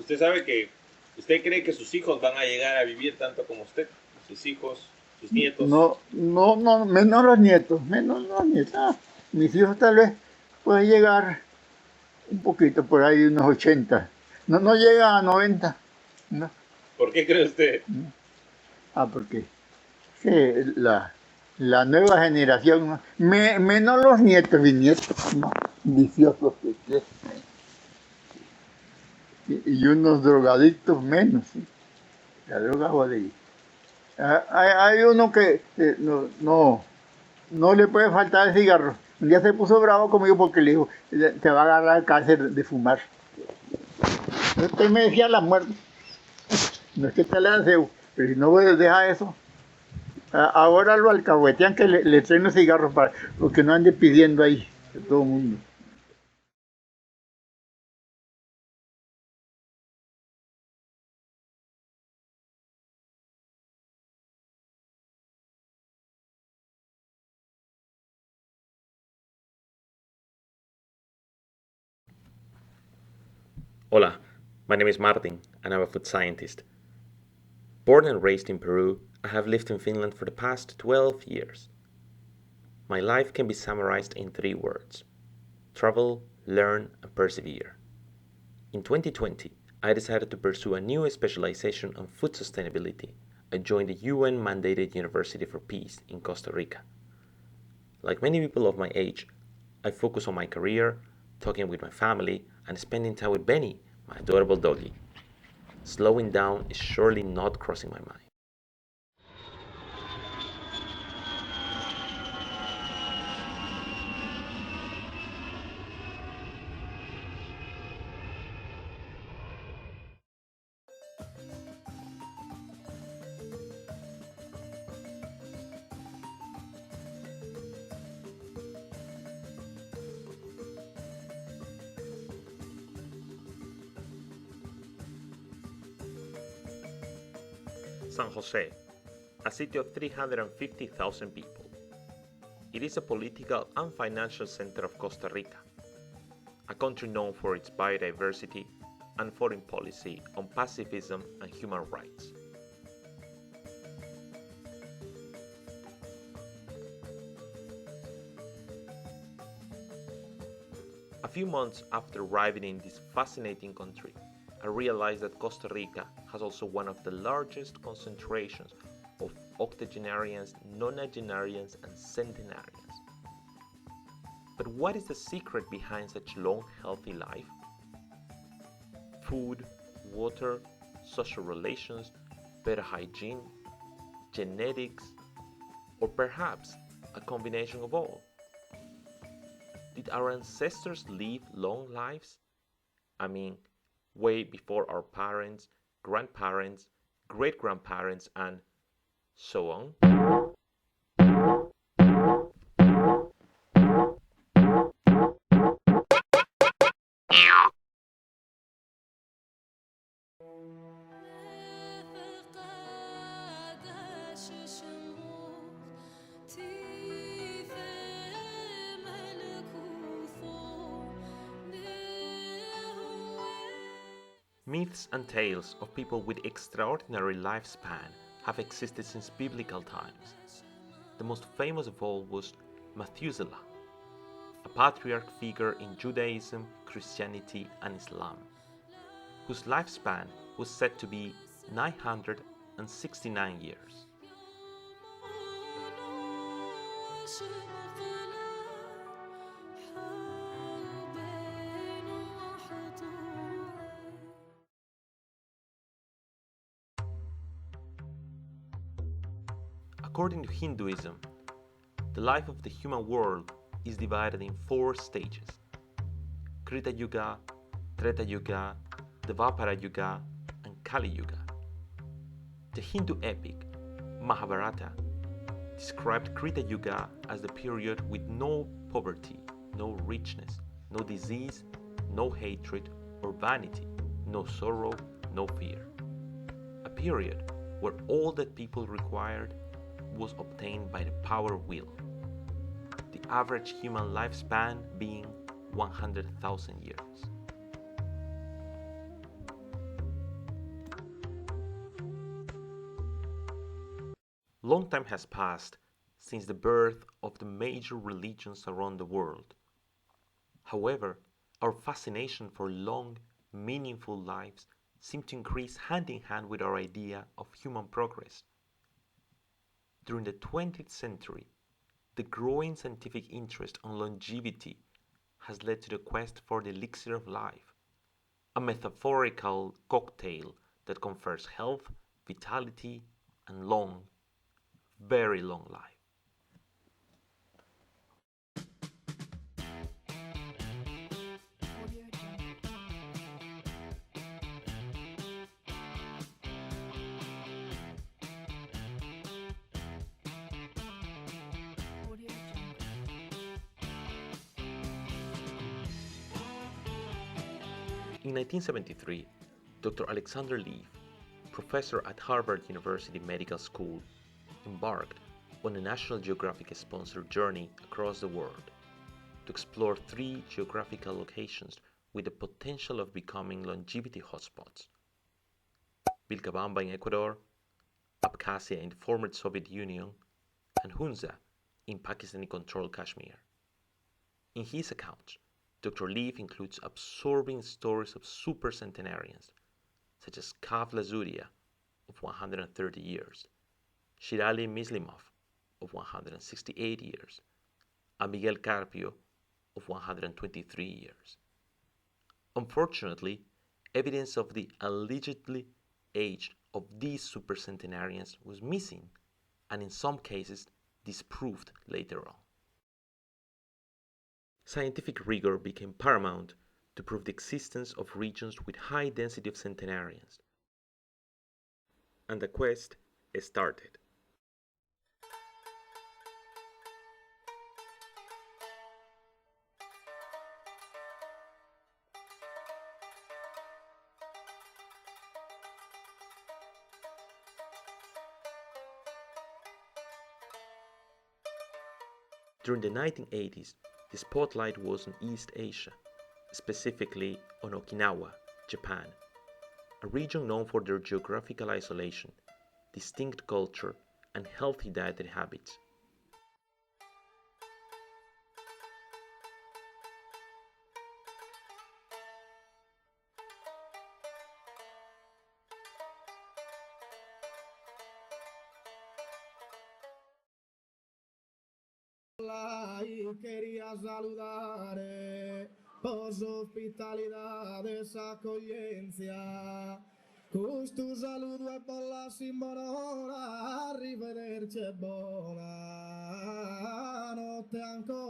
Usted sabe que usted cree que sus hijos van a llegar a vivir tanto como usted, sus hijos, sus nietos. No, menos los nietos. Ah, mis hijos tal vez pueden llegar un poquito, por ahí unos 80. No llega a 90. No. ¿Por qué cree usted? Porque la nueva generación, menos los nietos, bisnietos, ¿no? Viciosos que y unos drogadictos menos, ¿sí? La droga jodida. Hay uno que no le puede faltar el cigarro. Un día se puso bravo conmigo porque le dijo, te va a agarrar el cáncer de fumar. Usted me decía la muerte. No es que te le hace, pero si no deja eso. Ahora lo alcahuetean que le traen los cigarros para porque no ande pidiendo ahí de todo el mundo. Hola, my name is Martin and I'm a food scientist. Born and raised in Peru, I have lived in Finland for the past 12 years. My life can be summarized in 3 words: travel, learn, and persevere. In 2020, I decided to pursue a new specialization on food sustainability. I joined the UN-mandated University for Peace in Costa Rica. Like many people of my age, I focus on my career, talking with my family, and spending time with Benny, my adorable doggy. Slowing down is surely not crossing my mind. San Jose, a city of 350,000 people. It is a political and financial center of Costa Rica, a country known for its biodiversity and foreign policy on pacifism and human rights. A few months after arriving in this fascinating country, I realized that Costa Rica has also one of the largest concentrations of octogenarians, nonagenarians, and centenarians. But what is the secret behind such long, healthy life? Food, water, social relations, better hygiene, genetics, or perhaps a combination of all? Did our ancestors live long lives? I mean, way before our parents, grandparents, great-grandparents, and so on? Myths and tales of people with extraordinary lifespan have existed since biblical times. The most famous of all was Methuselah, a patriarch figure in Judaism, Christianity, and Islam, whose lifespan was said to be 969 years. According to Hinduism, the life of the human world is divided in 4 stages: Krita Yuga, Treta Yuga, Dvapara Yuga, and Kali Yuga. The Hindu epic Mahabharata described Krita Yuga as the period with no poverty, no richness, no disease, no hatred or vanity, no sorrow, no fear. A period where all that people required was obtained by the power of will, the average human lifespan being 100,000 years. Long time has passed since the birth of the major religions around the world. However, our fascination for long, meaningful lives seemed to increase hand in hand with our idea of human progress. During the 20th century, the growing scientific interest on longevity has led to the quest for the elixir of life, a metaphorical cocktail that confers health, vitality, and long, very long life. In 1973, Dr. Alexander Leuven, professor at Harvard University Medical School, embarked on a National Geographic-sponsored journey across the world to explore 3 geographical locations with the potential of becoming longevity hotspots: Vilcabamba in Ecuador, Abkhazia in the former Soviet Union, and Hunza in Pakistani-controlled Kashmir. In his account, Dr. Leuven includes absorbing stories of supercentenarians, such as Kavla Zuria of 130 years, Shirali Mislimov of 168 years, and Miguel Carpio of 123 years. Unfortunately, evidence of the allegedly age of these supercentenarians was missing, and in some cases disproved later on. Scientific rigor became paramount to prove the existence of regions with high density of centenarians, and the quest started. During the 1980s, the spotlight was on East Asia, specifically on Okinawa, Japan, a region known for their geographical isolation, distinct culture, and healthy dietary habits. Y quería saludar por su hospitalidad, esa accoglienza. Questo saluto è per la simbonora, arrivederci e buona notte ancora.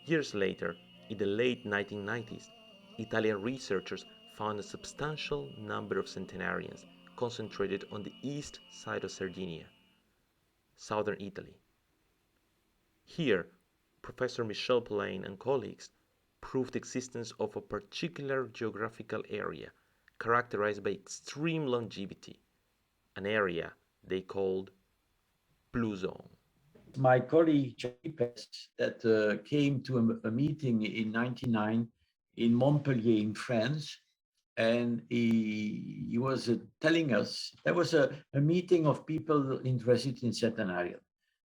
Years later, in the late 1990s, Italian researchers found a substantial number of centenarians concentrated on the east side of Sardinia, southern Italy. Here, Professor Michel Polaine and colleagues proved the existence of a particular geographical area characterized by extreme longevity, an area they called Blue Zone. My colleague that came to a meeting in 1999 in Montpellier in France, and he was telling us there was a meeting of people interested in centenarian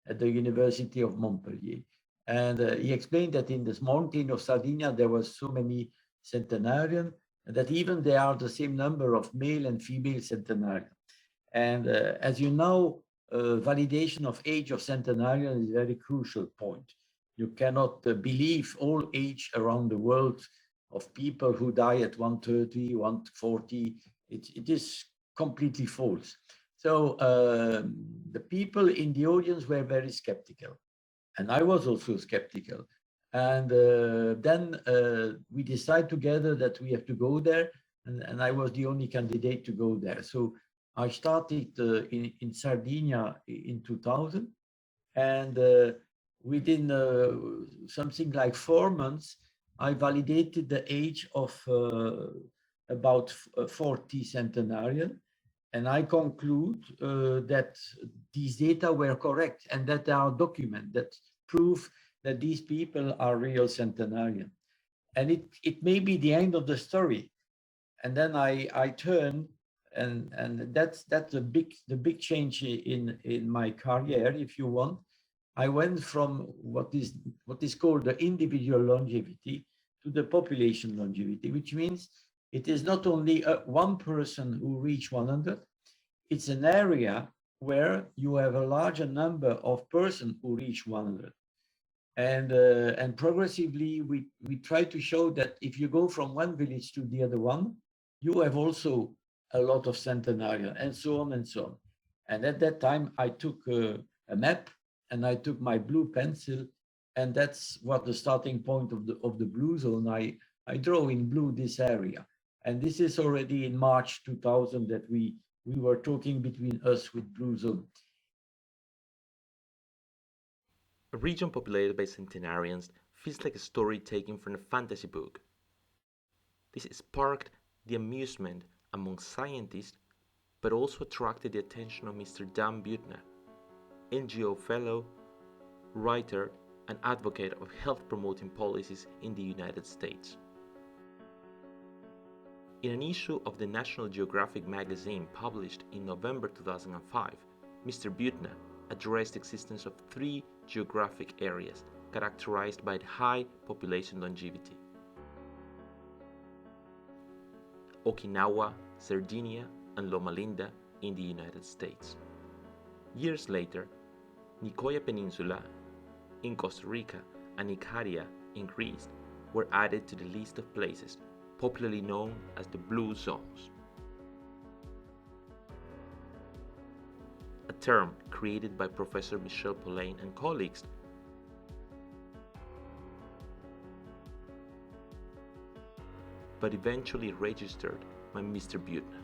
at the University of Montpellier. And he explained that in this mountain of Sardinia, there was so many centenarian, and that even there are the same number of male and female centenarian. And as you know, validation of age of centenarian is a very crucial point. You cannot believe all age around the world of people who die at 130, 140. It is completely false. So the people in the audience were very skeptical. And I was also skeptical. And then we decided together that we have to go there. And I was the only candidate to go there. So I started in Sardinia in 2000. And within something like 4 months, I validated the age of about 40 centenarian. And I conclude that these data were correct and that there are documents that prove that these people are real centenarian. And it may be the end of the story. and then I turned, and that's the big change in my career, if you want. I went from what is called the individual longevity to the population longevity, which means it is not only one person who reach 100, it's an area where you have a larger number of persons who reach 100. And progressively, we try to show that if you go from one village to the other one, you have also a lot of centenarian, and so on and so on. And at that time, I took a map, and I took my blue pencil, and that's what the starting point of the blue zone. I draw in blue this area, and this is already in March 2000 that we were talking between us with Blue Zone. A region populated by centenarians feels like a story taken from a fantasy book. This sparked the amusement among scientists, but also attracted the attention of Mr. Dan Buettner, NGO fellow, writer, and advocate of health-promoting policies in the United States. In an issue of the National Geographic magazine published in November 2005, Mr. Buettner addressed the existence of 3 geographic areas characterized by high population longevity: Okinawa, Sardinia, and Loma Linda in the United States. Years later, Nicoya Peninsula in Costa Rica and Nicoya in Greece were added to the list of places popularly known as the Blue Zones, a term created by Professor Michel Poulain and colleagues but eventually registered by Mr. Buettner.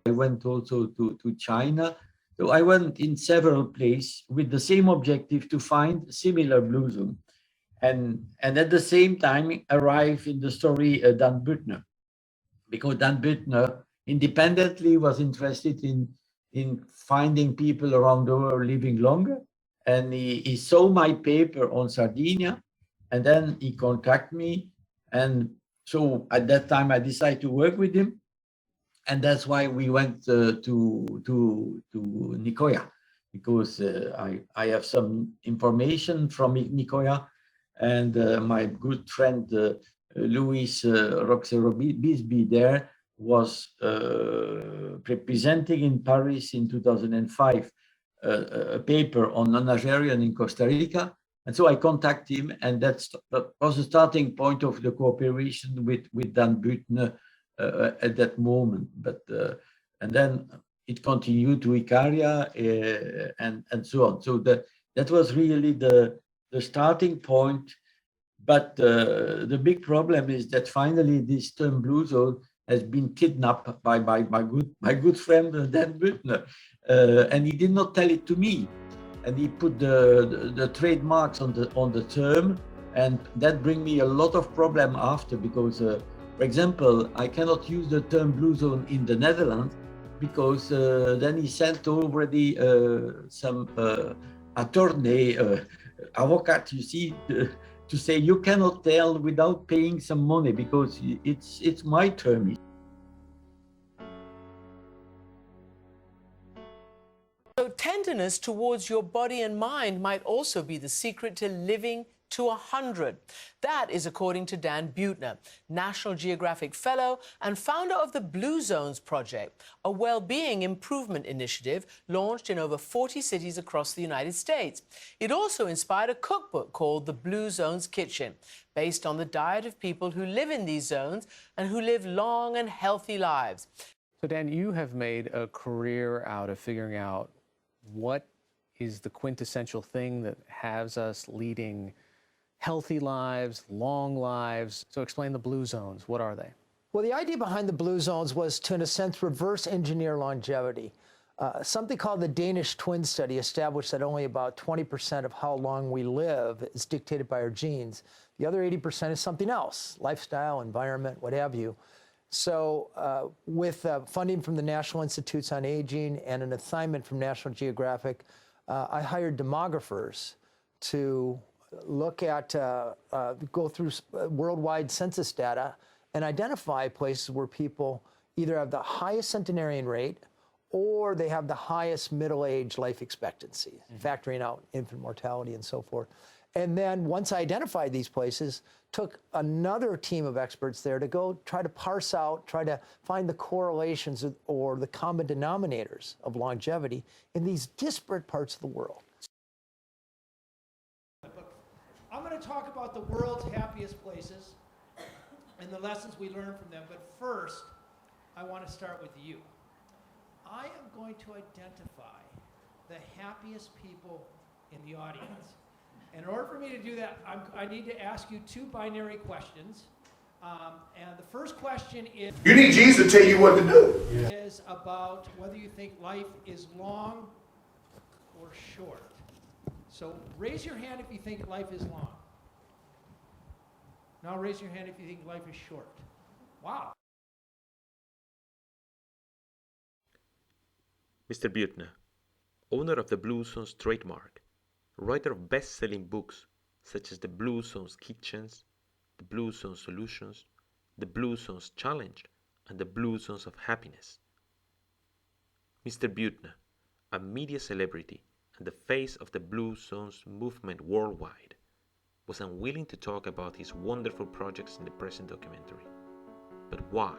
I went also to China. So I went in several places with the same objective to find similar blue zone. And at the same time arrive in the story Dan Buettner, because Dan Buettner independently was interested in finding people around the world living longer. And he saw my paper on Sardinia, and then he contacted me. And so at that time I decided to work with him. And that's why we went to Nicoya, because I have some information from Nicoya, and my good friend Louis Roxero-Bisbee there was presenting in Paris in 2005 a paper on non-SRN in Costa Rica. And so I contacted him, and that was the starting point of the cooperation with Dan Buettner at that moment. But and then it continued to Icaria and so on. So that was really the starting point. But the big problem is that finally this term blue zone has been kidnapped by my good friend Dan Buettner, and he did not tell it to me, and he put the trademarks on the term, and that bring me a lot of problem after, because for example, I cannot use the term blue zone in the Netherlands, because then he sent already some attorney, avocat, you see, to say you cannot tell without paying some money, because it's my term. So tenderness towards your body and mind might also be the secret to living to 100. That is according to Dan Buettner, National Geographic Fellow and founder of the Blue Zones Project, a well-being improvement initiative launched in over 40 cities across the United States. It also inspired a cookbook called The Blue Zones Kitchen, based on the diet of people who live in these zones and who live long and healthy lives. So Dan, you have made a career out of figuring out what is the quintessential thing that has us leading healthy lives, long lives. So explain the blue zones. What are they? Well, the idea behind the blue zones was to, in a sense, reverse engineer longevity. Something called the Danish twin study established that only about 20% of how long we live is dictated by our genes. The other 80% is something else, lifestyle, environment, what have you. So with funding from the National Institutes on Aging and an assignment from National Geographic, I hired demographers to look at, go through worldwide census data and identify places where people either have the highest centenarian rate or they have the highest middle-age life expectancy, factoring out infant mortality and so forth. And then once I identified these places, took another team of experts there to go try to parse out, try to find the correlations or the common denominators of longevity in these disparate parts of the world. I'm going to talk about the world's happiest places and the lessons we learn from them. But first, I want to start with you. I am going to identify the happiest people in the audience. And in order for me to do that, I need to ask you two binary questions. And the first question is... You need Jesus to tell you what to do. ...is about whether you think life is long or short. So raise your hand if you think life is long. Now raise your hand if you think life is short. Wow. Mr. Buettner, owner of the Blue Zones trademark, writer of best-selling books such as the Blue Zones Kitchens, the Blue Zones Solutions, the Blue Zones Challenge, and the Blue Zones of Happiness. Mr. Buettner, a media celebrity and the face of the Blue Zones movement worldwide, was unwilling to talk about his wonderful projects in the present documentary. But why?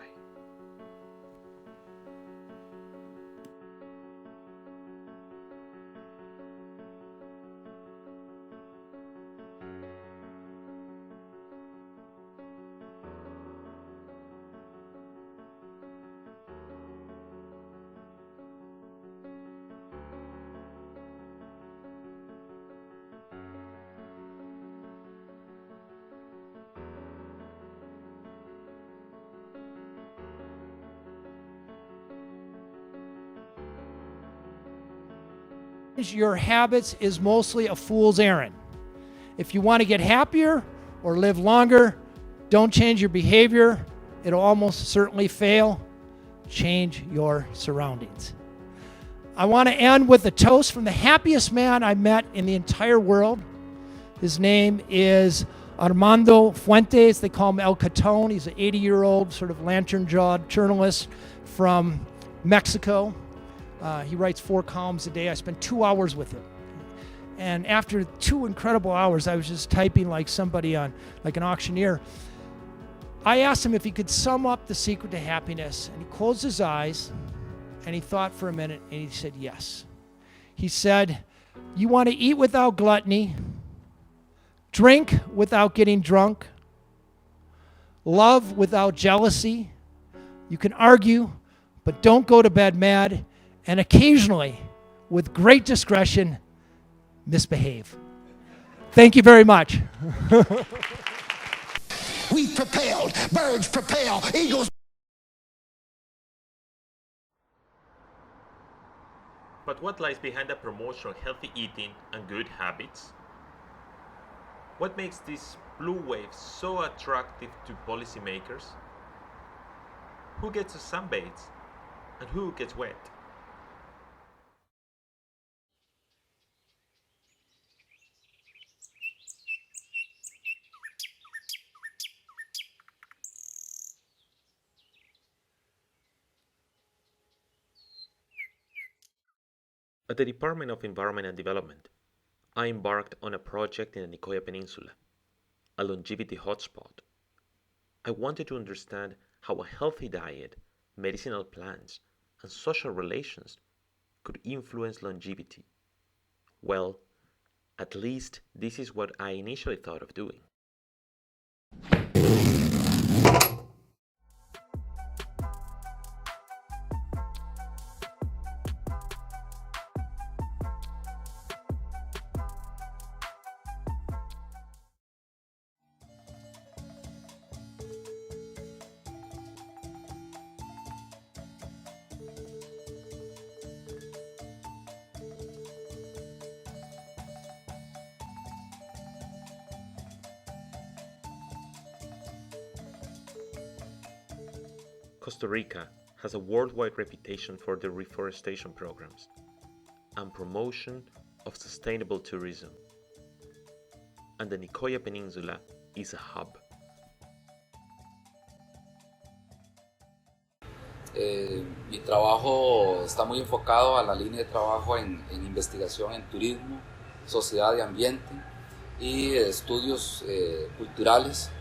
Your habits is mostly a fool's errand. If you want to get happier or live longer, don't change your behavior. It'll almost certainly fail. Change your surroundings. I want to end with a toast from the happiest man I met in the entire world. His name is Armando Fuentes. They call him El Canton. He's an 80-year-old sort of lantern-jawed journalist from Mexico. He writes 4 columns a day. I spent 2 hours with him. And after 2 incredible hours, I was just typing like somebody on, like an auctioneer. I asked him if he could sum up the secret to happiness. And he closed his eyes and he thought for a minute and he said, yes. He said, you want to eat without gluttony, drink without getting drunk, love without jealousy. You can argue, but don't go to bed mad. And occasionally, with great discretion, misbehave. Thank you very much. We propelled, birds propel, eagles. But what lies behind the promotion of healthy eating and good habits? What makes this blue wave so attractive to policymakers? Who gets to sunbathe and who gets wet? At the Department of Environment and Development, I embarked on a project in the Nicoya Peninsula, a longevity hotspot. I wanted to understand how a healthy diet, medicinal plants, and social relations could influence longevity. Well, at least this is what I initially thought of doing. Costa Rica has a worldwide reputation for their reforestation programs and promotion of sustainable tourism, and the Nicoya Peninsula is a hub. Mi trabajo está muy enfocado a la línea de trabajo en investigación en turismo, sociedad y ambiente y estudios culturales.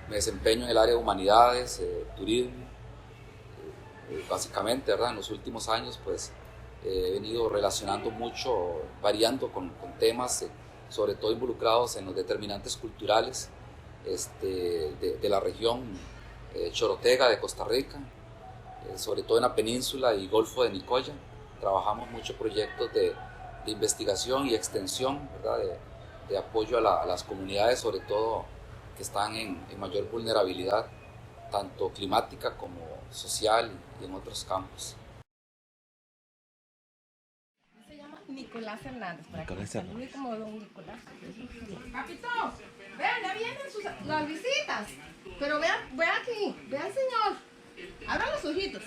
Me desempeño en el área de humanidades, turismo, básicamente, ¿verdad? En los últimos años pues he venido relacionando mucho, variando con temas, sobre todo involucrados en los determinantes culturales de la región chorotega de Costa Rica, sobre todo en la península y Golfo de Nicoya. Trabajamos muchos proyectos de investigación y extensión, ¿verdad? De apoyo a las comunidades, sobre todo que están en mayor vulnerabilidad, tanto climática como social y en otros campos. Se llama Nicolás Hernández, para Nicolás que salude como don Nicolás. Papito, vean, ya vienen las visitas. Pero vean aquí, vean señor. Abran los ojitos.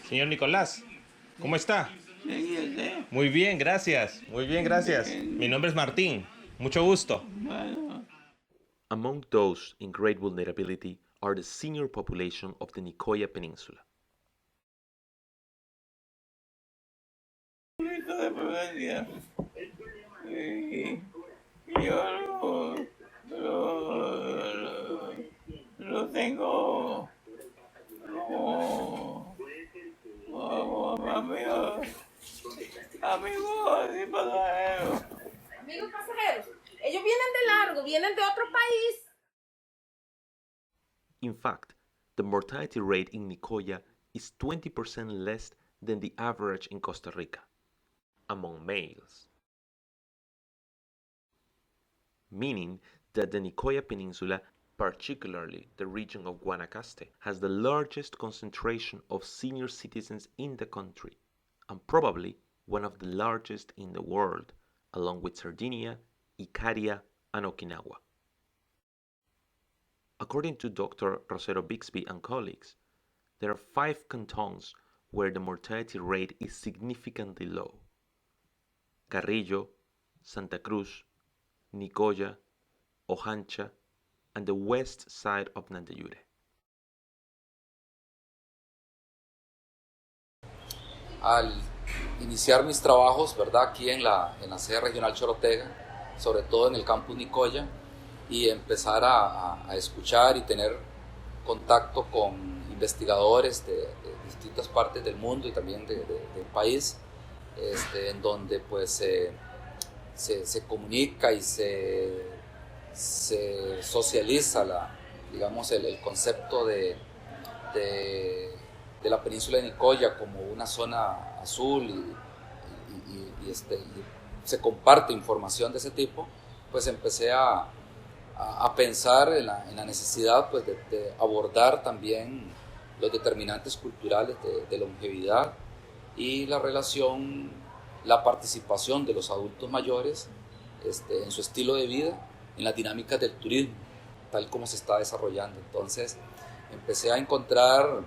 Señor Nicolás, ¿cómo está? Muy bien, gracias. Muy bien, gracias. Mi nombre es Martín. Mucho gusto. Among those in great vulnerability are the senior population of the Nicoya Peninsula. Yo lo tengo como amigos y pasajeros. Amigos pasajeros, ellos vienen de largo, vienen de otro país. In fact, the mortality rate in Nicoya is 20% less than the average in Costa Rica, among males. Meaning that the Nicoya Peninsula, particularly the region of Guanacaste, has the largest concentration of senior citizens in the country, and probably one of the largest in the world, along with Sardinia, Icaria, and Okinawa. According to Dr. Rosero Bixby and colleagues, there are 5 cantons where the mortality rate is significantly low: Carrillo, Santa Cruz, Nicoya, Ojancha, and the west side of Nandayure. Al iniciar mis trabajos, ¿verdad? Aquí en la sede regional chorotega, sobre todo en el campus Nicoya, y empezar a escuchar y tener contacto con investigadores de distintas partes del mundo y también del país, en donde pues se comunica y se socializa digamos el concepto de la península de Nicoya como una zona azul y se comparte información de ese tipo, pues empecé a pensar en la necesidad pues de abordar también los determinantes culturales de longevidad y la relación, la participación de los adultos mayores en su estilo de vida, en las dinámicas del turismo, tal como se está desarrollando. Entonces empecé a encontrar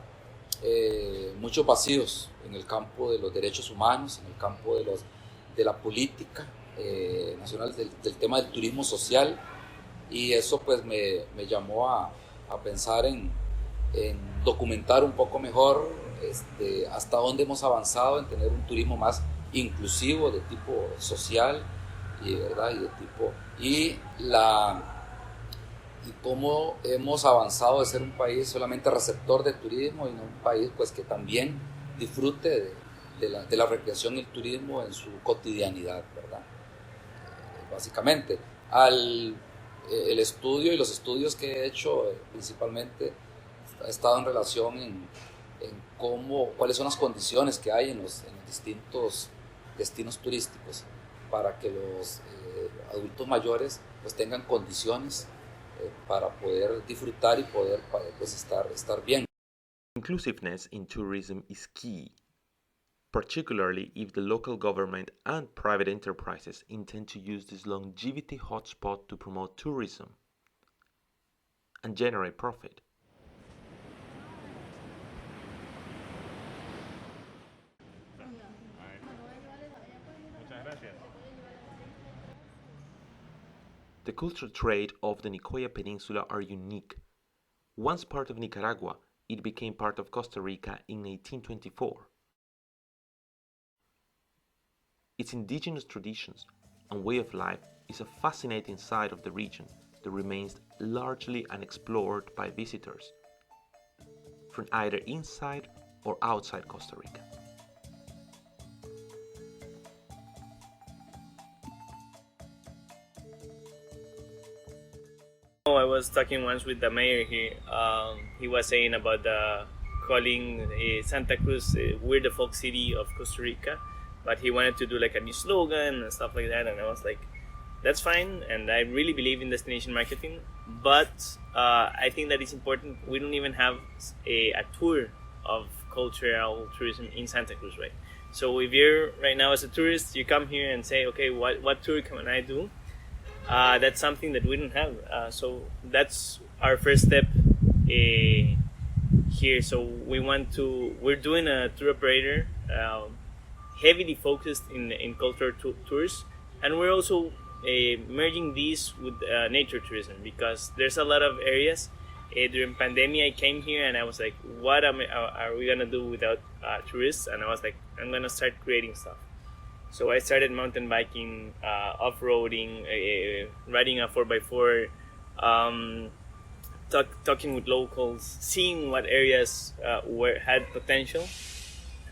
muchos vacíos en el campo de los derechos humanos, en el campo de la política nacional, del tema del turismo social, y eso pues me llamó a pensar en documentar un poco mejor hasta dónde hemos avanzado en tener un turismo más inclusivo de tipo social ¿verdad? y cómo hemos avanzado de ser un país solamente receptor de turismo y no un país pues que también disfrute de la recreación y el turismo en su cotidianidad, ¿verdad? Básicamente el estudio y los estudios que he hecho principalmente ha estado en relación en cuáles son las condiciones que hay en los distintos destinos turísticos para que los adultos mayores pues tengan condiciones para poder disfrutar y poder pues estar bien. Inclusiveness in tourism is key, particularly if the local government and private enterprises intend to use this longevity hotspot to promote tourism and generate profit. cultural traits of the Nicoya Peninsula are unique. Once part of Nicaragua, it became part of Costa Rica in 1824. Its indigenous traditions and way of life is a fascinating side of the region that remains largely unexplored by visitors from either inside or outside Costa Rica. I was talking once with the mayor here. He was saying about calling Santa Cruz we're the folk city of Costa Rica, but he wanted to do like a new slogan and stuff like that, and I was like, that's fine, and I really believe in destination marketing, but I think that it's important. We don't even have a tour of cultural tourism in Santa Cruz, right? So if you're right now as a tourist, you come here and say, okay, what tour can I do? That's something that we don't have. So that's our first step here. So we're doing a tour operator heavily focused in cultural tours, and we're also merging these with nature tourism, because there's a lot of areas. During pandemic, I came here and I was like, what are we gonna do without tourists? And I was like, I'm gonna start creating stuff. So I started mountain biking, off-roading, riding a 4x4, talking with locals, seeing what areas had potential.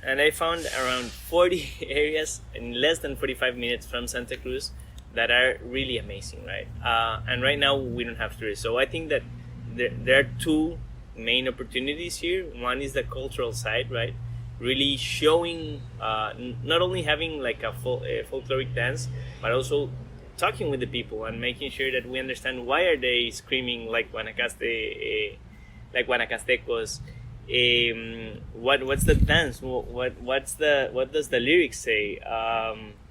And I found around 40 areas in less than 45 minutes from Santa Cruz that are really amazing, right? And right now we don't have tourists. So I think that there are two main opportunities here. One is the cultural side, right? Really showing, not only having like a folkloric dance, but also talking with the people and making sure that we understand why are they screaming like Guanacaste, like Guanacastecos. What's the dance? What does the lyrics say?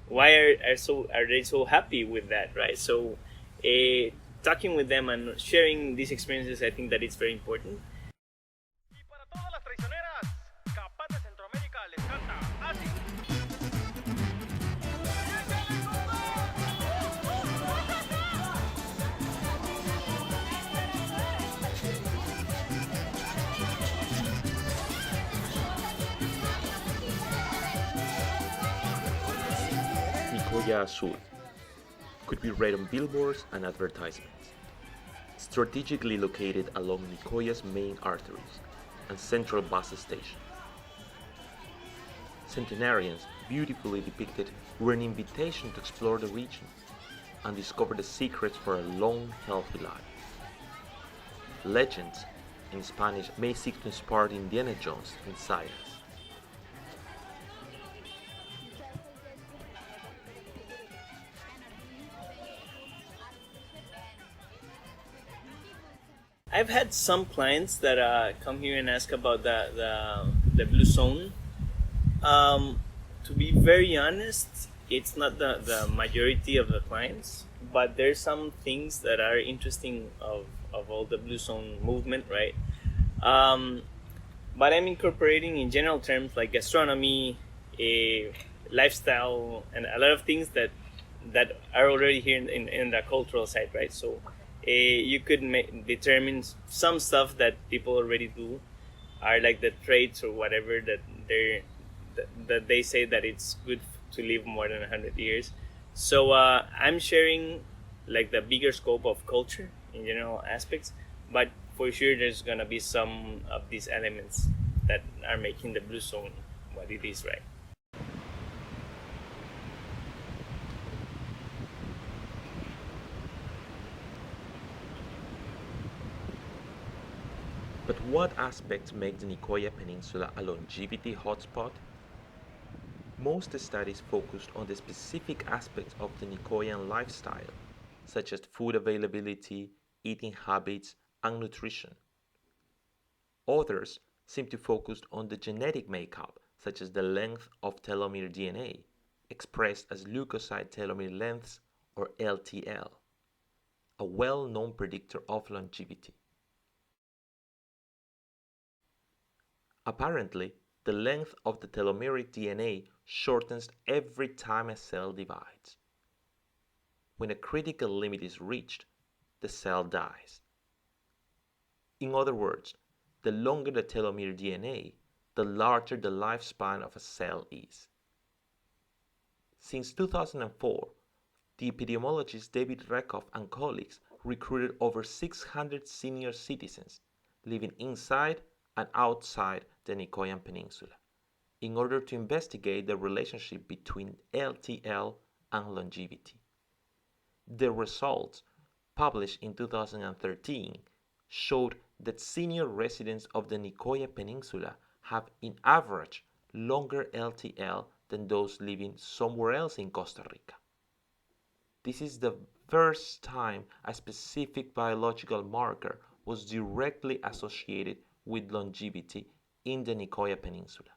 Why are they so happy with that, right? So, talking with them and sharing these experiences, I think that it's very important. Nicoya Azul could be read on billboards and advertisements. Strategically located along Nicoya's main arteries and central bus station. Centenarians, beautifully depicted, were an invitation to explore the region and discover the secrets for a long, healthy life. Legends, in Spanish, may seek to inspire Indiana Jones inside us. I've had some clients that come here and ask about the blue zone. To be very honest, it's not the majority of the clients, but there's some things that are interesting of all the blue zone movement, right? But I'm incorporating in general terms like gastronomy, lifestyle, and a lot of things that are already here in the cultural side, right? So you could determine some stuff that people already do are like the traits or whatever that they say that it's good to live more than 100 years. So I'm sharing like the bigger scope of culture in general aspects, but for sure there's gonna be some of these elements that are making the blue zone what it is, right? But what aspects make the Nicoya Peninsula a longevity hotspot? Most studies focused on the specific aspects of the Nicoyan lifestyle, such as food availability, eating habits, and nutrition. Others seem to focus on the genetic makeup, such as the length of telomere DNA, expressed as leukocyte telomere lengths, or LTL, a well-known predictor of longevity. Apparently, the length of the telomeric DNA shortens every time a cell divides. when a critical limit is reached, the cell dies. In other words, the longer the telomere DNA, the larger the lifespan of a cell is. Since 2004, the epidemiologist David Rekoff and colleagues recruited over 600 senior citizens living inside and outside the Nicoyan Peninsula in order to investigate the relationship between LTL and longevity. The results, published in 2013, showed that senior residents of the Nicoya Peninsula have, in average, longer LTL than those living somewhere else in Costa Rica. This is the first time a specific biological marker was directly associated with longevity in the Nicoya Peninsula.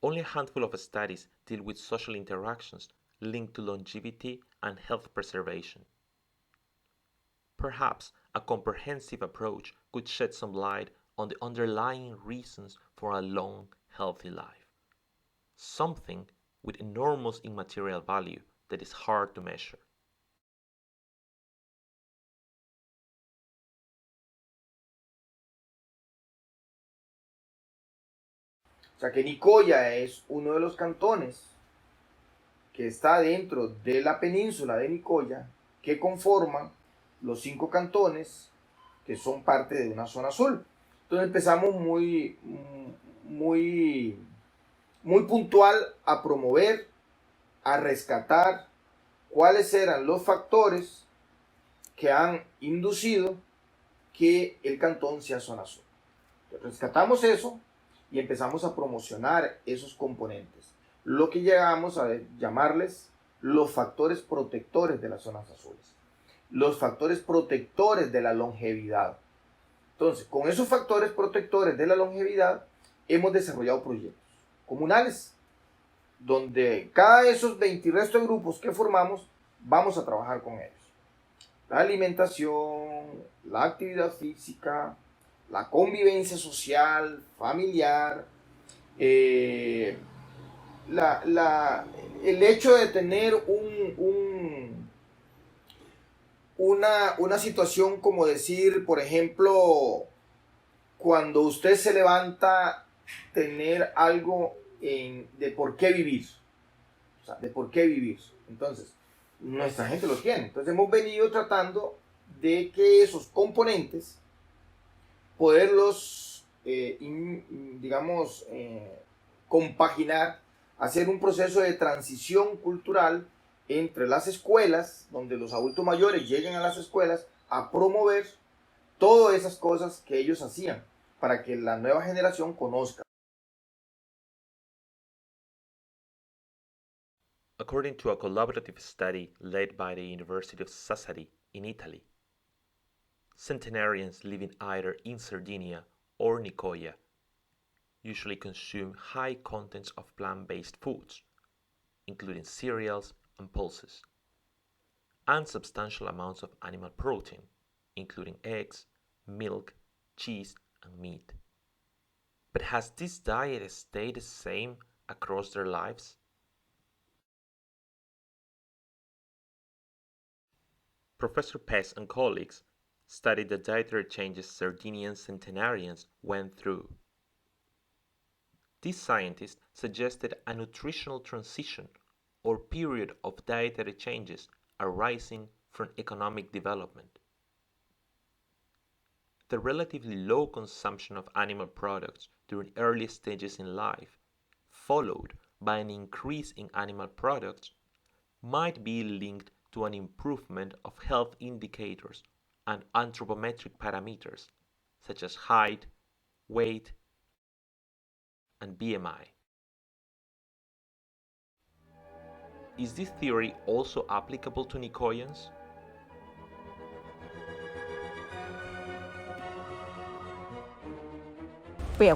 Only a handful of studies deal with social interactions linked to longevity and health preservation. Perhaps a comprehensive approach could shed some light on the underlying reasons for a long, healthy life. Something with enormous immaterial value that is hard to measure. O sea que Nicoya es uno de los cantones que está dentro de la península de Nicoya que conforman los 5 cantones que son parte de una zona azul. Entonces empezamos muy puntual a promover, a rescatar cuáles eran los factores que han inducido que el cantón sea zona azul. Entonces, rescatamos eso y empezamos a promocionar esos componentes, lo que llegamos a llamarles los factores protectores de las zonas azules, los factores protectores de la longevidad. Entonces, con esos factores protectores de la longevidad hemos desarrollado proyectos comunales, donde cada de esos 20 y resto de grupos que formamos vamos a trabajar con ellos. La alimentación, la actividad física, la convivencia social, familiar, el hecho de tener una situación como decir, por ejemplo, cuando usted se levanta, tener algo de por qué vivir. O sea, de por qué vivir. Entonces, nuestra gente lo tiene. Entonces, hemos venido tratando de que esos componentes, poderlos, compaginar, hacer un proceso de transición cultural entre las escuelas, donde los adultos mayores lleguen a las escuelas a promover todas esas cosas que ellos hacían, para que la nueva generación conozca. According to a collaborative study led by the University of Sassari in Italy, centenarians living either in Sardinia or Nicoya usually consume high contents of plant-based foods, including cereals and pulses, and substantial amounts of animal protein, including eggs, milk, cheese, and meat. But has this diet stayed the same across their lives? Professor Pes and colleagues studied the dietary changes Sardinian centenarians went through. These scientists suggested a nutritional transition or period of dietary changes arising from economic development. The relatively low consumption of animal products during early stages in life, followed by an increase in animal products, might be linked to an improvement of health indicators and anthropometric parameters such as height, weight, and BMI. Is this theory also applicable to Nicoyans?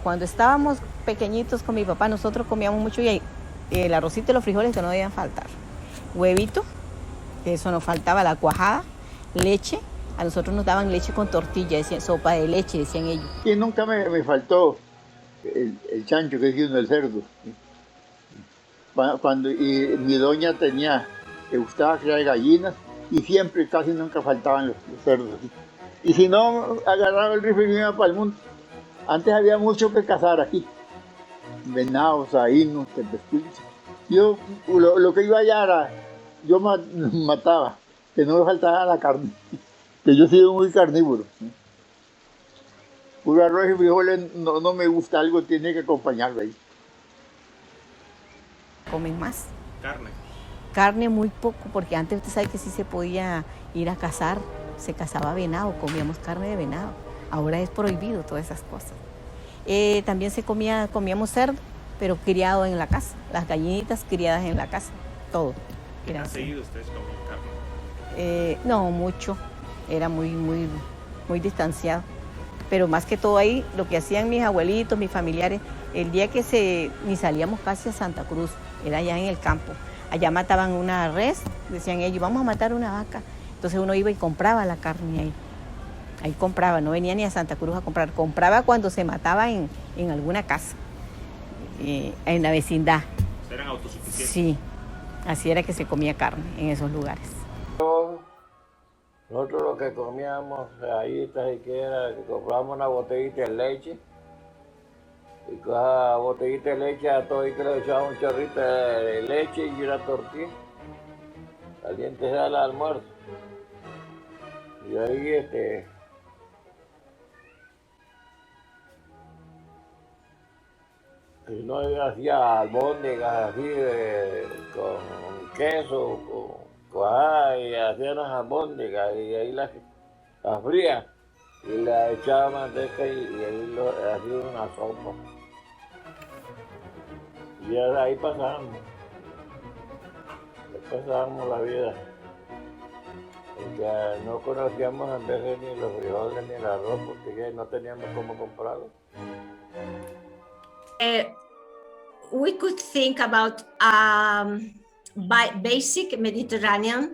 Cuando estábamos pequeñitos con mi papá, nosotros comíamos mucho y el arrocito y los frijoles que no debían faltar. Huevito, eso nos faltaba, la cuajada, leche. A nosotros nos daban leche con tortilla, decían, sopa de leche, decían ellos. Y nunca me faltó el chancho, que es uno, el cerdo. Y mi doña tenía le gustaba criar gallinas y siempre, casi nunca faltaban los cerdos. Así. Y si no, agarraba el rifle y me iba para el monte. Antes había mucho que cazar aquí, venados, ainos, tempestillos. Yo lo que iba allá era, yo mataba, que no me faltaba la carne, que yo he sido muy carnívoro. Puro arroz y frijoles no me gusta, algo tiene que acompañarlo ahí. Comen más. Carne. Carne muy poco, porque antes usted sabe que sí se podía ir a cazar, se cazaba venado, comíamos carne de venado. Ahora es prohibido todas esas cosas. También comíamos cerdo, pero criado en la casa, las gallinitas criadas en la casa, todo. ¿Qué han seguido ustedes comiendo carne? No, mucho, era muy distanciado. Pero más que todo ahí, lo que hacían mis abuelitos, mis familiares, el día que ni salíamos casi a Santa Cruz, era allá en el campo. Allá mataban una res, decían ellos, vamos a matar una vaca. Entonces uno iba y compraba la carne ahí. Ahí compraba, no venía ni a Santa Cruz a comprar. Compraba cuando se mataba en alguna casa, en la vecindad. ¿Eran autosuficientes? Sí, así era que se comía carne en esos lugares. Nosotros lo que comíamos ahí, siquiera, que comprábamos una botellita de leche, y con esa botellita de leche a todo y que le echaba un chorrito de leche y una tortilla, caliente era el almuerzo. Y ahí y no hacía albóndigas así con queso, y hacían las albóndigas y ahí las fría y le echaba manteca y ahí hacía una sopa. Y ya ahí pasábamos la vida. Porque no conocíamos a veces ni los frijoles ni el arroz porque no teníamos cómo comprarlo. We could think about basic Mediterranean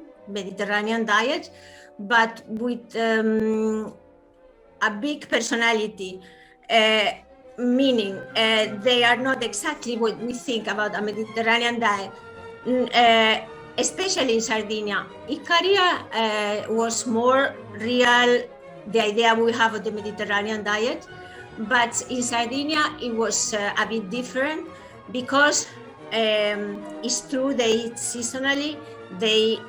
diet, but with a big personality, meaning they are not exactly what we think about a Mediterranean diet, especially in Sardinia. Icaria was more real, the idea we have of the Mediterranean diet. But in Sardinia, it was a bit different because it's true they eat seasonally. They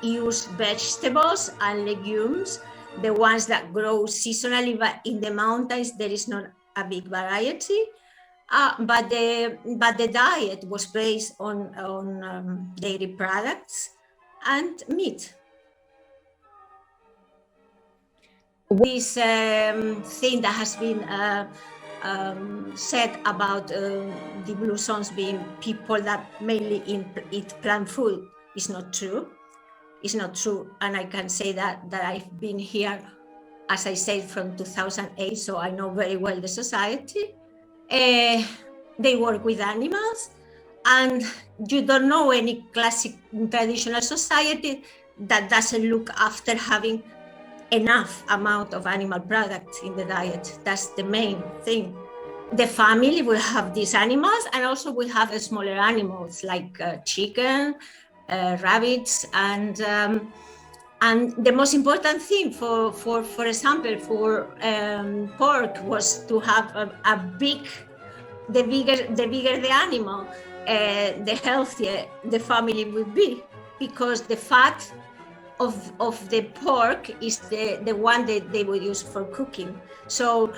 use vegetables and legumes, the ones that grow seasonally, but in the mountains, there is not a big variety. But the diet was based on dairy products and meat. This thing that has been said about the Blue Zones being people that mainly eat plant food is not true. It's not true, and I can say that I've been here, as I said, from 2008, so I know very well the society. They work with animals, and you don't know any classic traditional society that doesn't look after having enough amount of animal products in the diet. That's the main thing. The family will have these animals, and also will have smaller animals like chicken, rabbits, and the most important thing for example, for pork was to have the bigger the animal, the healthier the family would be, because the fat of the pork is the one that they would use for cooking. So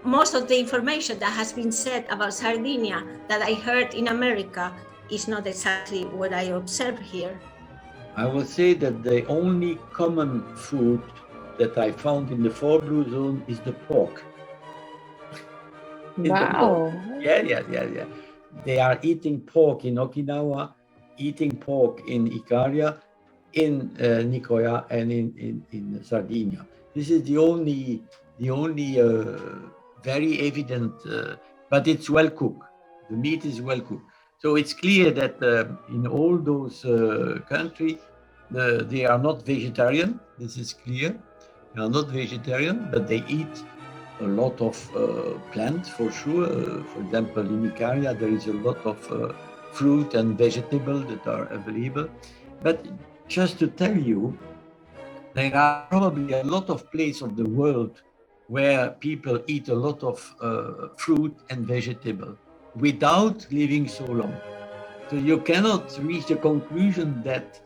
most of the information that has been said about Sardinia that I heard in America is not exactly what I observe here. I would say that the only common food that I found in the 4 Blue Zone is the pork. Wow. Yeah. They are eating pork in Okinawa, eating pork in Icaria, in Nicoya, and in Sardinia. This is the only very evident, but it's well cooked. The meat is well cooked. So it's clear that in all those countries, they are not vegetarian. This is clear. They are not vegetarian, but they eat a lot of plants for sure. For example, in Nicoya, there is a lot of fruit and vegetable that are available. But just to tell you, there are probably a lot of places of the world where people eat a lot of fruit and vegetable without living so long. So you cannot reach the conclusion that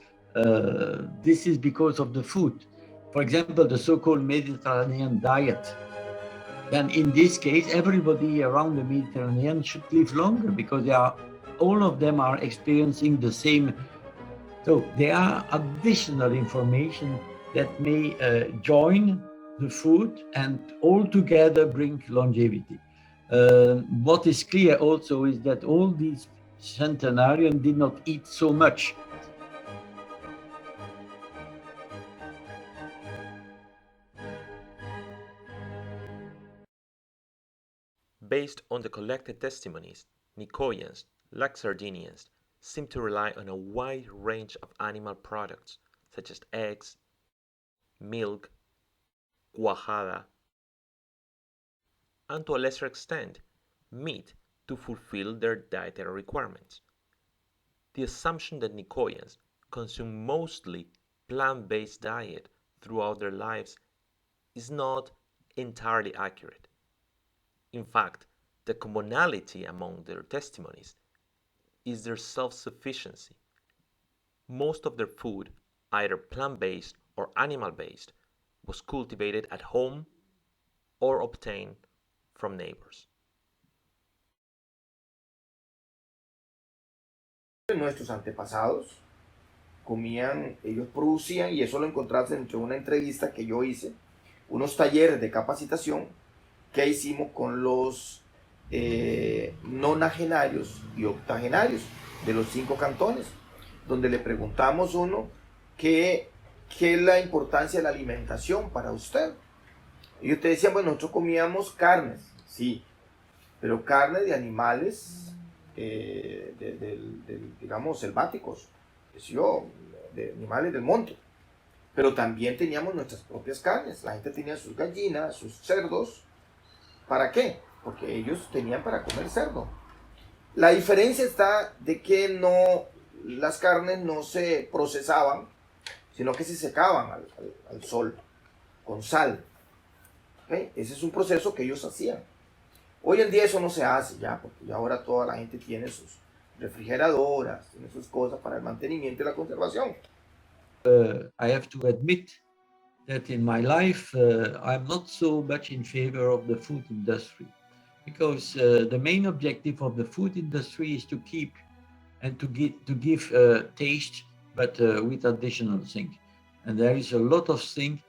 this is because of the food. For example, the so-called Mediterranean diet. Then in this case, everybody around the Mediterranean should live longer because all of them are experiencing the same. So there are additional information that may join the food and all together bring longevity. What is clear also is that all these centenarians did not eat so much. Based on the collected testimonies, Nicoyans, like Sardinians, seem to rely on a wide range of animal products such as eggs, milk, cuajada, and to a lesser extent, meat to fulfill their dietary requirements. The assumption that Nicoyans consume mostly plant-based diet throughout their lives is not entirely accurate. In fact, the commonality among their testimonies is their self-sufficiency. Most of their food, either plant-based or animal-based, was cultivated at home or obtained from neighbors. Nuestros antepasados comían, ellos producían, y eso lo encontraste entre una entrevista que yo hice, unos talleres de capacitación que hicimos con los nonagenarios y octogenarios de los 5 cantones, donde le preguntamos uno qué es la importancia de la alimentación para usted. Y ustedes decían, bueno, nosotros comíamos carnes, sí, pero carne de animales, digamos, selváticos, de animales del monte. Pero también teníamos nuestras propias carnes. La gente tenía sus gallinas, sus cerdos. ¿Para qué? Porque ellos tenían para comer cerdo. La diferencia está de que las carnes no se procesaban, sino que se secaban al sol, con sal. ¿Okay? Ese es un proceso que ellos hacían. Hoy en día eso no se hace ya, porque ya ahora toda la gente tiene sus refrigeradoras, tiene sus cosas para el mantenimiento y la conservación. I have to admit that in my life, I'm not so much in favor of the food industry, because the main objective of the food industry is to keep and to give taste, but with additional things. And there is a lot of things.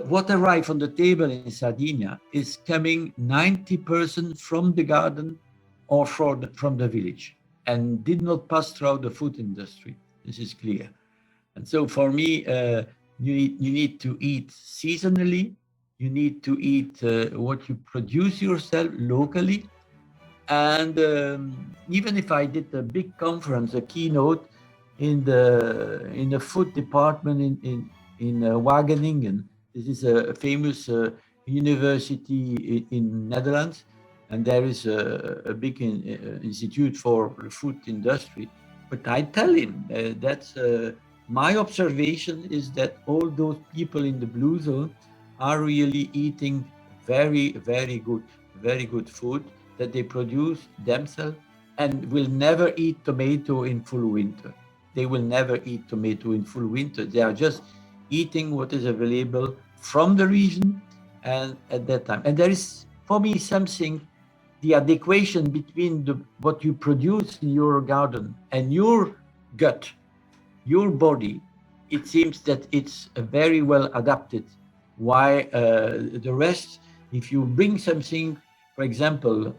What arrives on the table in Sardinia is coming 90% from the garden or from the village, and did not pass through the food industry. This is clear. And so for me, you need to eat seasonally. You need to eat what you produce yourself locally. And even if I did a big conference, a keynote in the food department in Wageningen, this is a famous university in Netherlands, and there is a big institute for the food industry. But I tell him that's my observation is that all those people in the blue zone are really eating very, very good food that they produce themselves, and will never eat tomato in full winter. They will never eat tomato in full winter. They are just eating what is available from the region and at that time. And there is, for me, something, the adequation between what you produce in your garden and your gut, your body, it seems that it's very well adapted. Why the rest, if you bring something, for example,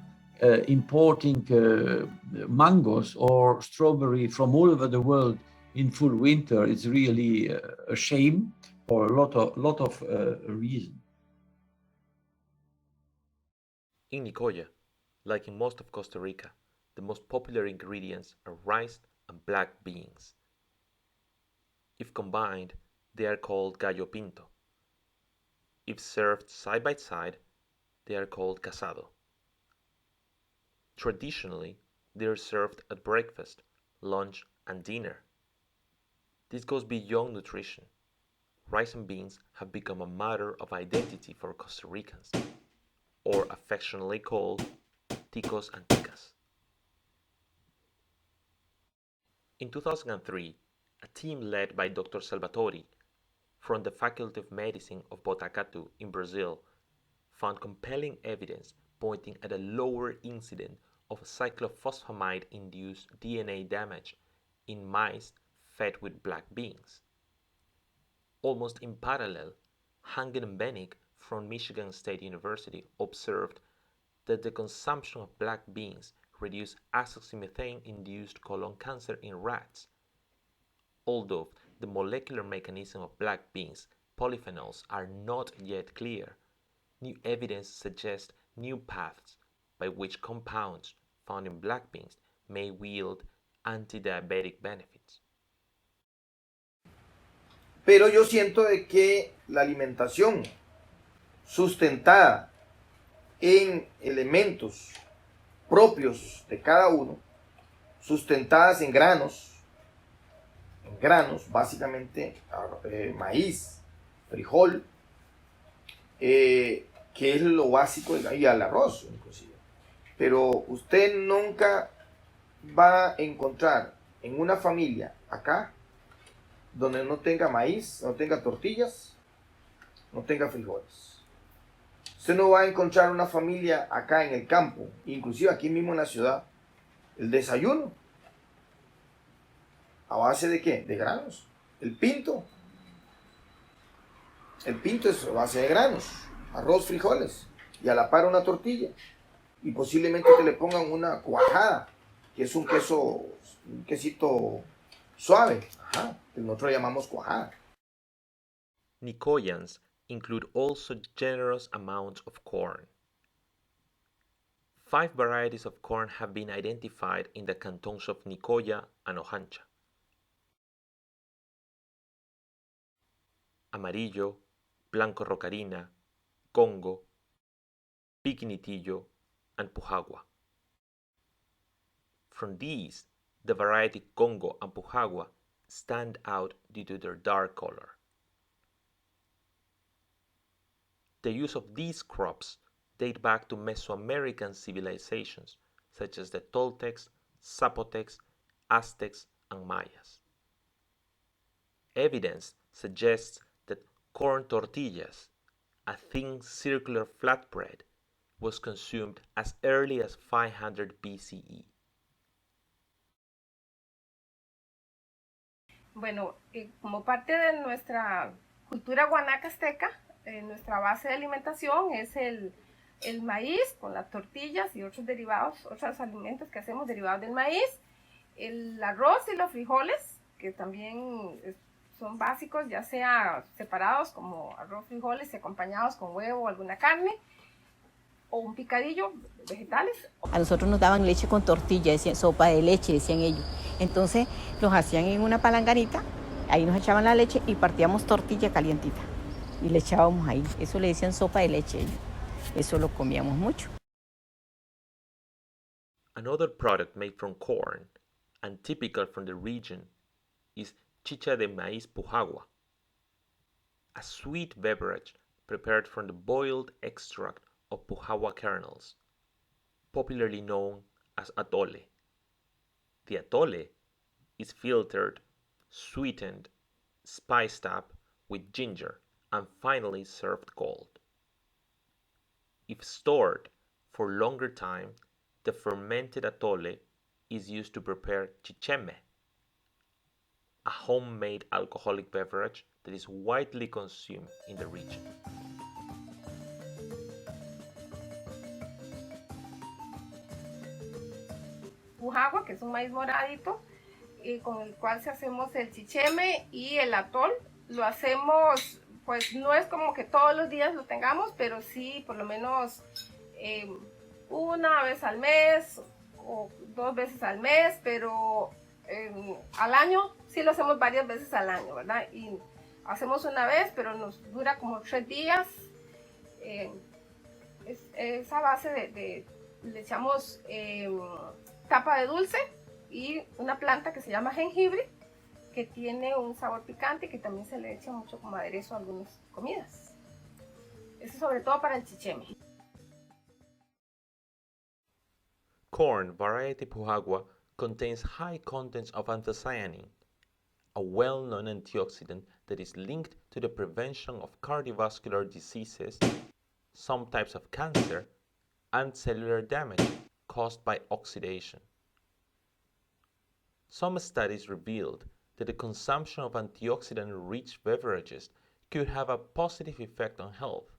importing mangoes or strawberry from all over the world in full winter, is really a shame for a lot of reasons. In Nicoya, like in most of Costa Rica, the most popular ingredients are rice and black beans. If combined, they are called gallo pinto. If served side by side, they are called casado. Traditionally, they are served at breakfast, lunch, and dinner. This goes beyond nutrition. Rice and beans have become a matter of identity for Costa Ricans, or affectionately called ticos and ticas. In 2003, a team led by Dr. Salvatori from the Faculty of Medicine of Botucatu in Brazil found compelling evidence pointing at a lower incidence of cyclophosphamide-induced DNA damage in mice fed with black beans. Almost in parallel, Hangen and Bennick from Michigan State University observed that the consumption of black beans reduced azoxymethane-induced colon cancer in rats. Although the molecular mechanism of black beans polyphenols are not yet clear, new evidence suggests new paths by which compounds found in black beans may wield antidiabetic benefits. Pero yo siento de que la alimentación sustentada en elementos propios de cada uno, sustentadas en granos básicamente maíz, frijol, que es lo básico, y al arroz inclusive. Pero usted nunca va a encontrar en una familia acá donde no tenga maíz, no tenga tortillas, no tenga frijoles. Usted no va a encontrar una familia acá en el campo, inclusive aquí mismo en la ciudad, el desayuno. ¿A base de qué? De granos. El pinto. El pinto es a base de granos. Arroz, frijoles. Y a la par una tortilla. Y posiblemente que le pongan una cuajada, que es un quesito suave. Ajá, que nosotros llamamos cuajada. Nicoyans include also generous amounts of corn. 5 varieties of corn have been identified in the cantons of Nicoya and Ojancha. Amarillo, Blanco Rocarina, Congo, Piquinitillo, and Pujagua. From these, the variety Congo and Pujagua stand out due to their dark color. The use of these crops date back to Mesoamerican civilizations such as the Toltecs, Zapotecs, Aztecs, and Mayas. Evidence suggests that corn tortillas, a thin circular flatbread, was consumed as early as 500 BCE. Bueno, como parte de nuestra cultura guanacasteca, nuestra base de alimentación es el maíz con las tortillas y otros derivados, otros alimentos que hacemos derivados del maíz, el arroz y los frijoles, que también son básicos, ya sea separados como arroz, frijoles y acompañados con huevo o alguna carne, o un picadillo, vegetales. A nosotros nos daban leche con tortilla, decían, sopa de leche, decían ellos. Entonces los hacían en una palanganita, ahí nos echaban la leche y partíamos tortilla calientita. Y le echábamos ahí. Eso le decían sopa de leche ellos. Eso lo comíamos mucho. Another product made from corn and typical from the region is chicha de maíz pujagua, a sweet beverage prepared from the boiled extract of pujagua kernels, popularly known as atole. The atole is filtered, sweetened, spiced up with ginger, and finally served cold. If stored for longer time, the fermented atole is used to prepare chicheme, a homemade alcoholic beverage that is widely consumed in the region. Pujagua, que es un maíz moradito, con el cual se hacemos el chicheme y el atol. Lo hacemos, pues no es como que todos los días lo tengamos, pero sí por lo menos una vez al mes o 2 veces al mes, pero al año sí lo hacemos varias veces al año, ¿verdad? Y hacemos una vez, pero nos dura como 3 días. Esa base le echamos tapa de dulce, y una planta que se llama jengibre, que tiene un sabor picante, que también se le echa mucho como aderezo a algunas comidas. Eso sobre todo para el chicheme. Corn variety Pujagua contains high contents of anthocyanin, a well-known antioxidant that is linked to the prevention of cardiovascular diseases, some types of cancer, and cellular damage caused by oxidation. Some studies revealed that the consumption of antioxidant-rich beverages could have a positive effect on health,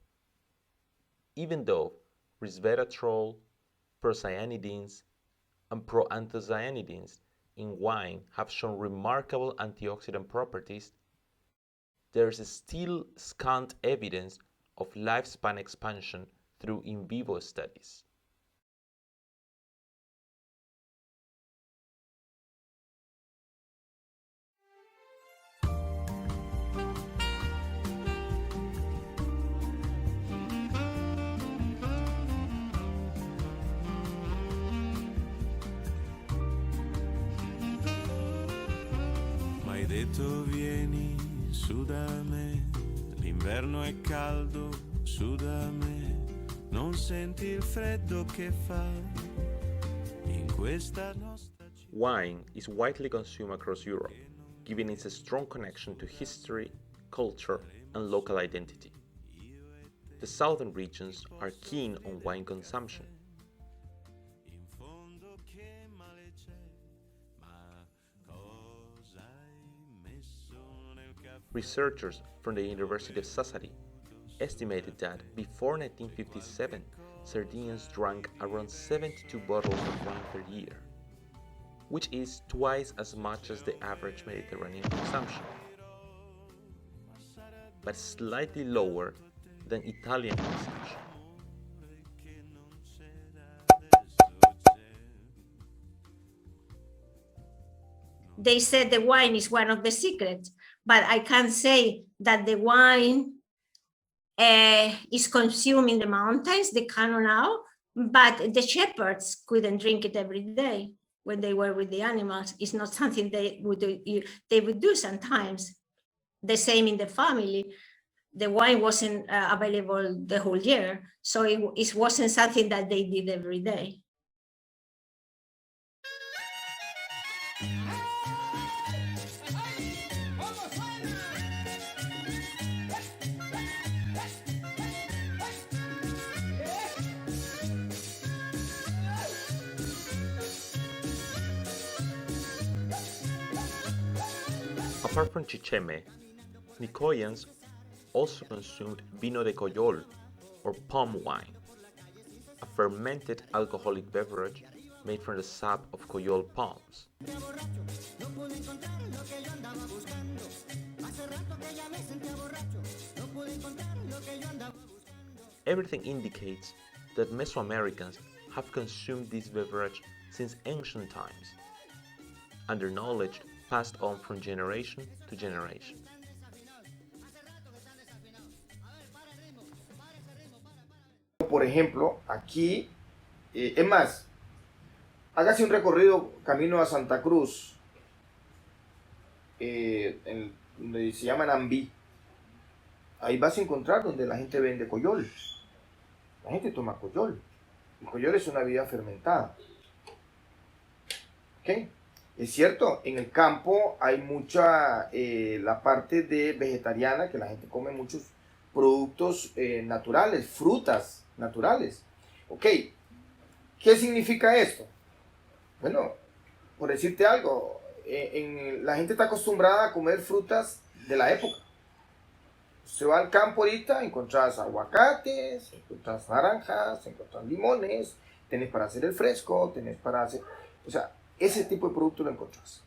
even though resveratrol, procyanidins, and proanthocyanidins in wine have shown remarkable antioxidant properties. There is still scant evidence of lifespan expansion through in vivo studies. M'hai detto vieni su da me, l'inverno è caldo su da me, non senti il freddo che fa in questa nostra città. Wine is widely consumed across Europe, giving it a strong connection to history, culture, and local identity. The southern regions are keen on wine consumption. Researchers from the University of Sassari estimated that before 1957, Sardinians drank around 72 bottles of wine per year, which is twice as much as the average Mediterranean consumption, but slightly lower than Italian consumption. They said the wine is one of the secrets, but I can't say that the wine is consumed in the mountains, the canton now, but the shepherds couldn't drink it every day when they were with the animals. It's not something they would do sometimes. The same in the family. The wine wasn't available the whole year, so it wasn't something that they did every day. Apart from chicheme, Nicoyans also consumed vino de coyol, or palm wine, a fermented alcoholic beverage made from the sap of coyol palms. Everything indicates that Mesoamericans have consumed this beverage since ancient times, and their knowledge passed on from generation to generation. Por ejemplo, aquí, es más, hágase un recorrido camino a Santa Cruz, donde se llama Nambí. Ahí vas a encontrar donde la gente vende coyol. La gente toma coyol. El coyol es una bebida fermentada. ¿Ok? Es cierto, en el campo hay mucha, la parte de vegetariana, que la gente come muchos productos naturales, frutas naturales. Ok, ¿qué significa esto? Bueno, por decirte algo, la gente está acostumbrada a comer frutas de la época. Se va al campo ahorita, encontrás aguacates, encontrás naranjas, encontrás limones, tenés para hacer el fresco, tenés para hacer... O sea, ese tipo de producto lo encontrás.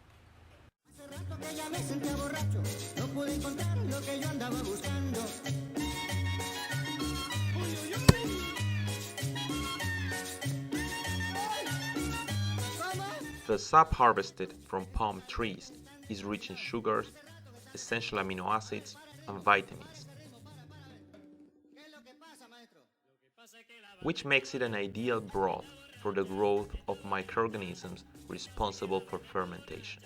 The sap harvested from palm trees is rich in sugars, essential amino acids, and vitamins, which makes it an ideal broth for the growth of microorganisms responsible for fermentation.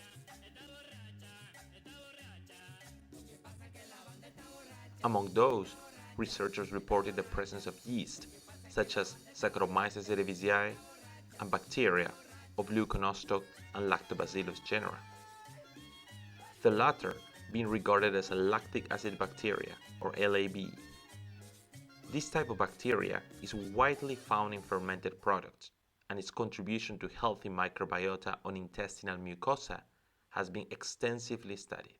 Among those, researchers reported the presence of yeast, such as Saccharomyces cerevisiae, and bacteria of Leuconostoc and Lactobacillus genera. The latter being regarded as a lactic acid bacteria, or LAB. This type of bacteria is widely found in fermented products, and its contribution to healthy microbiota on intestinal mucosa has been extensively studied.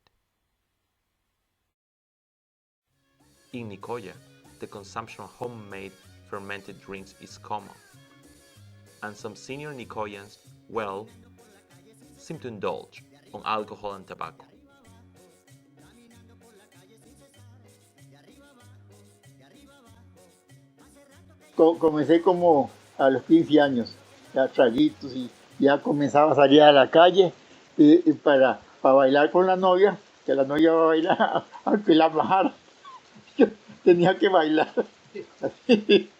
In Nicoya, the consumption of homemade fermented drinks is common, and some senior Nicoyans, well, seem to indulge on alcohol and tobacco. Comencé como a los 15 años, ya traguitos, y ya comenzaba a salir a la calle y para bailar con la novia, que la novia va a bailar aunque la bajara. Yo tenía que bailar. Así,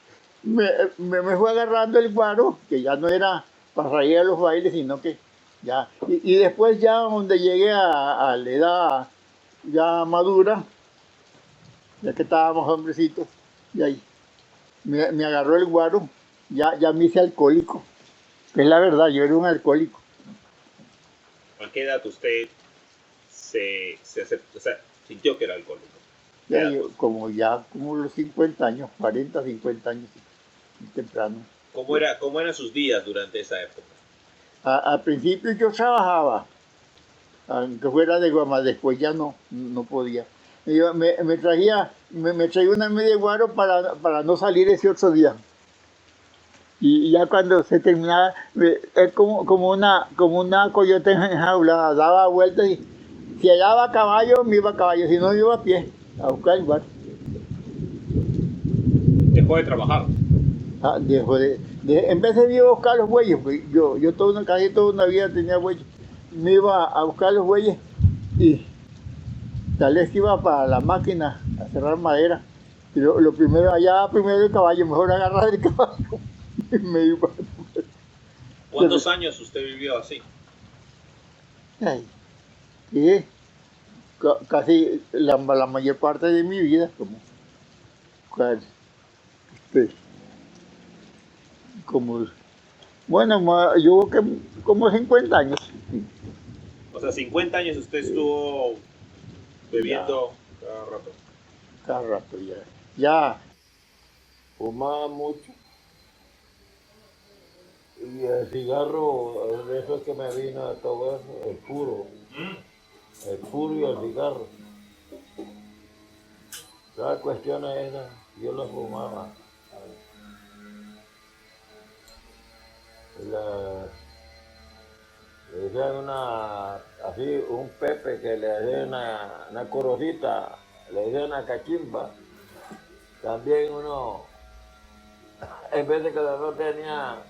me fue agarrando el guaro, que ya no era para salir a los bailes, sino que ya. Y después ya donde llegué a la edad ya madura, ya que estábamos hombrecitos, y ahí me agarró el guaro, ya me hice alcohólico. Es la verdad, yo era un alcohólico. ¿A qué edad usted se sintió que era alcohólico? Como los 50 años, 40, 50 años, temprano. ¿Cómo eran sus días durante esa época? Al principio yo trabajaba, aunque fuera de goma, después ya no podía. Yo me traía una media guaro para no salir ese otro día. Y ya cuando se terminaba, es como una coyote enjaulada, daba vueltas y si hallaba caballo, me iba a caballo, si no me iba a pie a buscar el guaro. ¿Dejó de trabajar? En vez de ir a buscar los bueyes, pues yo casi toda una vida tenía bueyes, me iba a buscar los bueyes y tal vez iba para la máquina a cerrar madera. Y lo primero, allá primero el caballo, mejor agarrar el caballo y me iba. ¿Cuántos años usted vivió así? Sí, casi la mayor parte de mi vida, bueno, yo creo que como 50 años. O sea, 50 años usted estuvo bebiendo cada rato. Cada rato, ya. Fumaba mucho. Y el cigarro, de eso es que me vino a todo eso, el puro. El puro y el cigarro. La cuestión es esa, yo lo fumaba. Le decían un pepe que le hacía una corojita, le decían una cachimba. También uno, en vez de que no tenía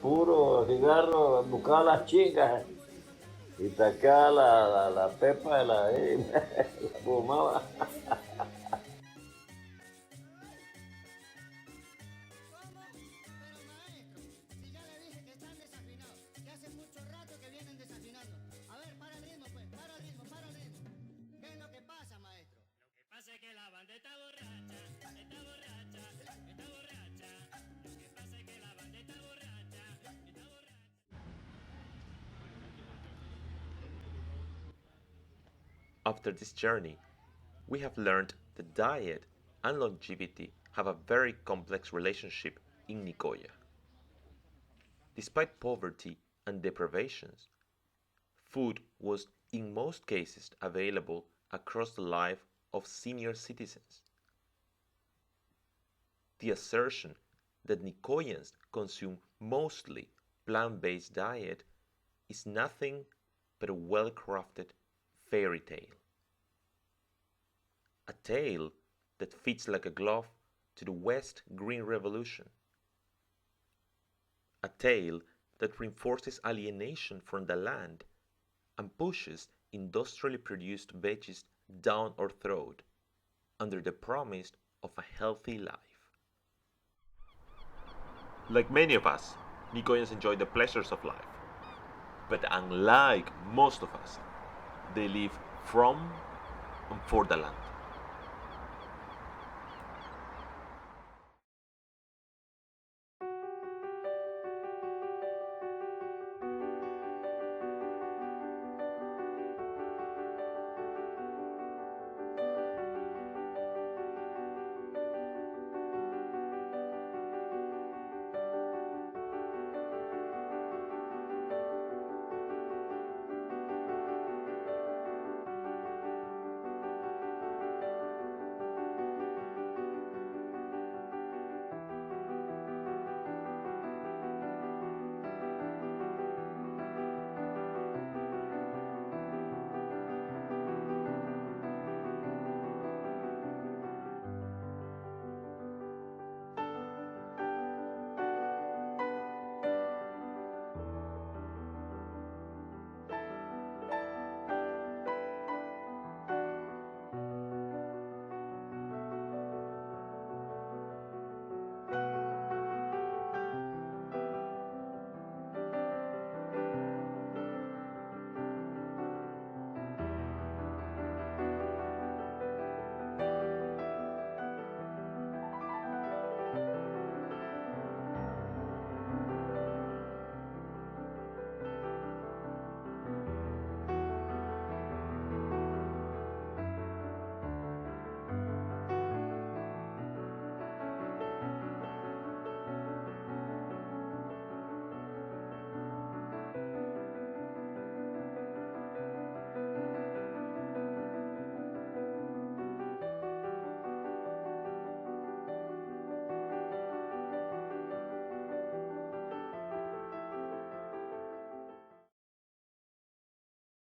puro cigarro, buscaba las chicas y sacaba la pepa de la fumaba. After this journey, we have learned that diet and longevity have a very complex relationship in Nicoya. Despite poverty and deprivations, food was in most cases available across the life of senior citizens. The assertion that Nicoyans consume mostly plant-based diet is nothing but a well-crafted fairy tale. A tale that fits like a glove to the West Green Revolution. A tale that reinforces alienation from the land and pushes industrially produced veggies down our throat under the promise of a healthy life. Like many of us, Nicoyans enjoy the pleasures of life. But unlike most of us, they live from and for the land.